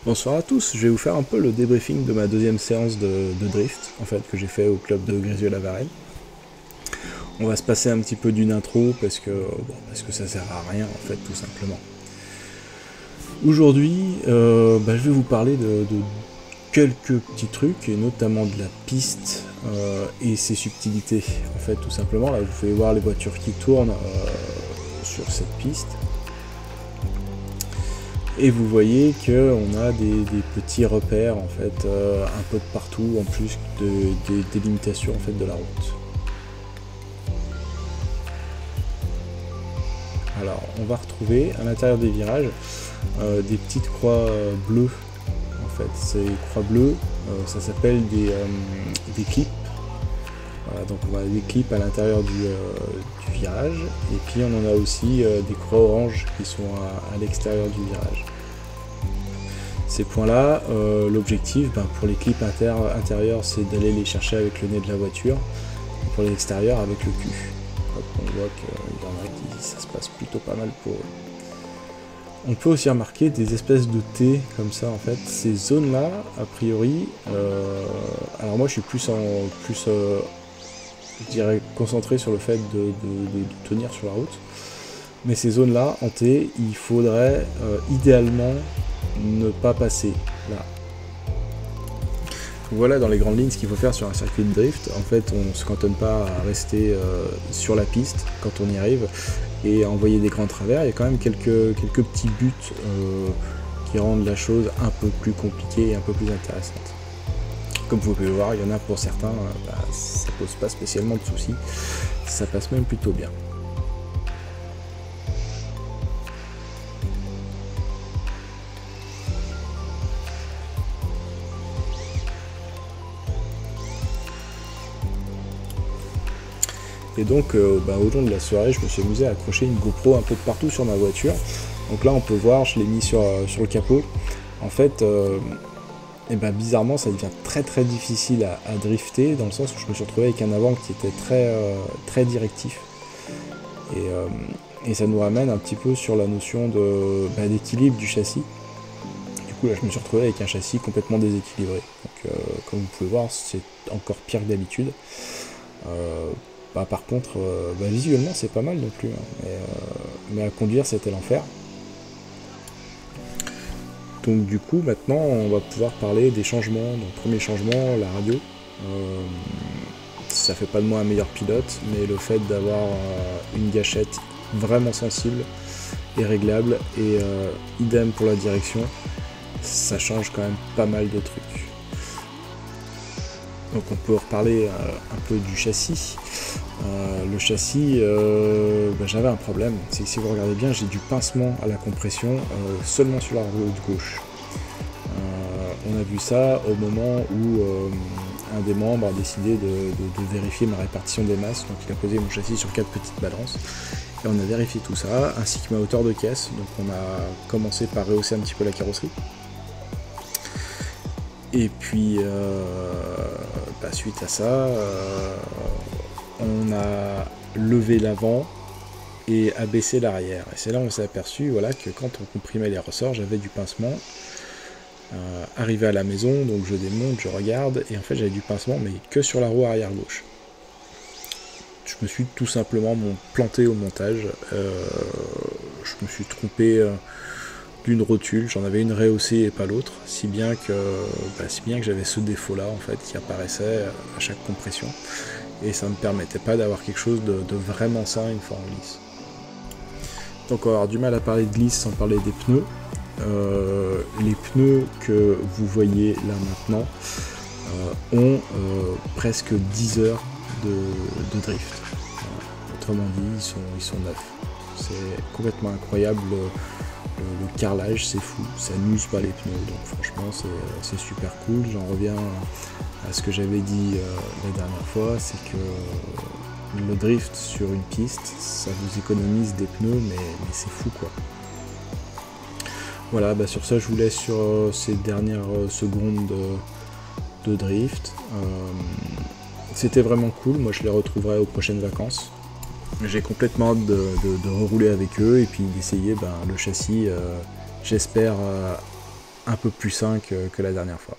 Bonsoir à tous, je vais vous faire un peu le débriefing de ma deuxième séance de drift, en fait, que j'ai fait au club de Grézieux-la-Varenne. On va se passer un petit peu d'une intro parce que ça sert à rien, en fait, tout simplement. Aujourd'hui, je vais vous parler de quelques petits trucs, et notamment de la piste et ses subtilités, en fait, tout simplement. Là, vous pouvez voir les voitures qui tournent sur cette piste. Et vous voyez qu'on a des petits repères en fait, un peu de partout, en plus des délimitations en fait, de la route. Alors on va retrouver à l'intérieur des virages des petites croix bleues. En fait, ces croix bleues, ça s'appelle des clips. Voilà, donc on a des clips à l'intérieur du virage, et puis on en a aussi des croix oranges qui sont à l'extérieur du virage. Ces points-là, l'objectif pour les clips intérieurs, c'est d'aller les chercher avec le nez de la voiture, et pour les extérieurs avec le cul. Hop, on voit qu'il y en a qui ça se passe plutôt pas mal pour eux. On peut aussi remarquer des espèces de T comme ça en fait. Ces zones-là, a priori, alors moi je suis plus je dirais concentré sur le fait de tenir sur la route, mais ces zones-là en T, il faudrait idéalement ne pas passer là. Voilà dans les grandes lignes ce qu'il faut faire sur un circuit de drift. En fait, on ne se cantonne pas à rester sur la piste quand on y arrive et à envoyer des grands travers. Il y a quand même quelques petits buts qui rendent la chose un peu plus compliquée et un peu plus intéressante. Comme vous pouvez le voir, il y en a pour certains, ça pose pas spécialement de soucis, ça passe même plutôt bien. Et donc au long de la soirée, je me suis amusé à accrocher une GoPro un peu de partout sur ma voiture. Donc là on peut voir, je l'ai mis sur le capot. En fait, bizarrement ça devient très difficile à drifter, dans le sens où je me suis retrouvé avec un avant qui était très directif. Et ça nous ramène un petit peu sur la notion d'équilibre du châssis. Du coup là je me suis retrouvé avec un châssis complètement déséquilibré. Donc comme vous pouvez voir, c'est encore pire que d'habitude. Par contre, visuellement c'est pas mal non plus, hein, mais à conduire c'était l'enfer. Donc du coup maintenant on va pouvoir parler des changements. Donc premier changement, la radio. Ça fait pas de moi un meilleur pilote, mais le fait d'avoir une gâchette vraiment sensible et réglable, et idem pour la direction, ça change quand même pas mal de trucs. Donc on peut reparler un peu du châssis. Le châssis, j'avais un problème, c'est que si vous regardez bien, j'ai du pincement à la compression seulement sur la roue gauche. On a vu ça au moment où un des membres a décidé de vérifier ma répartition des masses. Donc il a posé mon châssis sur 4 petites balances et on a vérifié tout ça, ainsi que ma hauteur de caisse. Donc on a commencé par rehausser un petit peu la carrosserie. Et puis suite à ça, on a levé l'avant et abaissé l'arrière. Et c'est là où on s'est aperçu que quand on comprimait les ressorts, j'avais du pincement. Arrivé à la maison, donc je démonte, je regarde, et en fait j'avais du pincement, mais que sur la roue arrière gauche. Je me suis tout simplement planté au montage. Je me suis trompé d'une rotule, j'en avais une rehaussée et pas l'autre, si bien que j'avais ce défaut là en fait qui apparaissait à chaque compression, et ça me permettait pas d'avoir quelque chose de vraiment sain une fois en glisse. Donc on va avoir du mal à parler de glisse sans parler des pneus. Les pneus que vous voyez là maintenant ont presque 10 heures de drift. Autrement dit, ils sont neufs. C'est complètement incroyable. Le carrelage, c'est fou, ça n'use pas les pneus, donc franchement c'est super cool. J'en reviens à ce que j'avais dit la dernière fois, c'est que le drift sur une piste, ça vous économise des pneus, mais c'est fou quoi. Voilà, sur ça je vous laisse sur ces dernières secondes de drift. C'était vraiment cool, moi je les retrouverai aux prochaines vacances. J'ai complètement hâte de rerouler avec eux et puis d'essayer le châssis, j'espère un peu plus sain que la dernière fois.